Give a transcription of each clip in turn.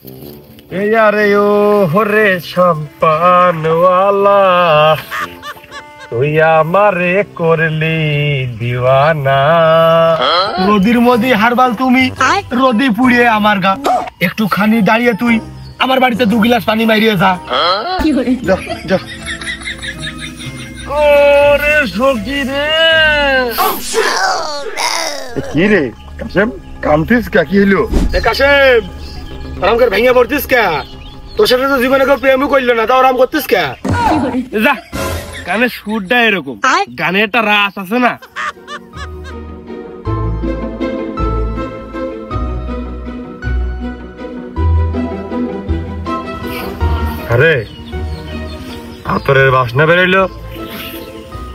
यारे ओ होरे शम्पानवाला তুই আমারে করলি দিওয়ানা। রোদির মধ্যে হারবাল তুমি, রোদি পুড়িয়ে আমার গা। একটুখানি দাঁড়িয়ে তুই আমার বাড়িতে 2 গ্লাস পানি মারিয়ে যা। যা যা। ওরে সখী রে। কি রে কাশেম, কামতিস কা? কি হলো কাশেম? আরাম করে ভেঙে পড়তিস কে? তোর সাথে তো জীবনে কেউ প্রেমও করলো না, তাও আরাম করতিস কে? যা, গানের সুরটা এরকম, গানে একটা রাস আছে না। আরে আতরের বাসনা বেরোইলো।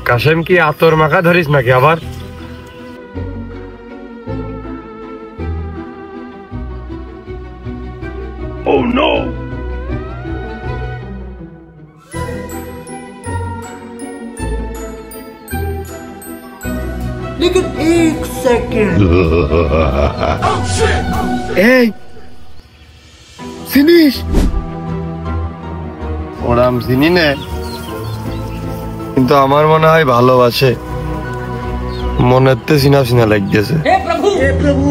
কাশেম কি আতর মাখা ধরিস নাকি আবার? Oh no! लेकिन 1 सेकंड। এই চিনিস? ওরাম চিনি না, কিন্তু আমার মনে হয় ভালোবাসে। মনেতে চিনা চিনা লাগতেছে। हे प्रभु, हे प्रभु।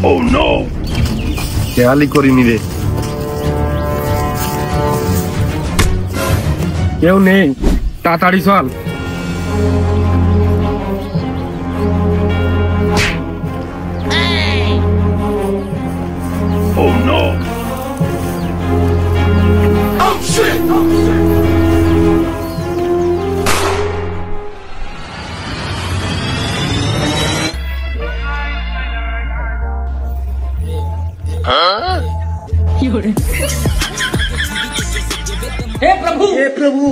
Oh no! খেয়ালই করিনি রে। কেউ নেই, তাড়াতাড়ি চল। Oh no! Oh shit! हे प्रभु, हे प्रभु।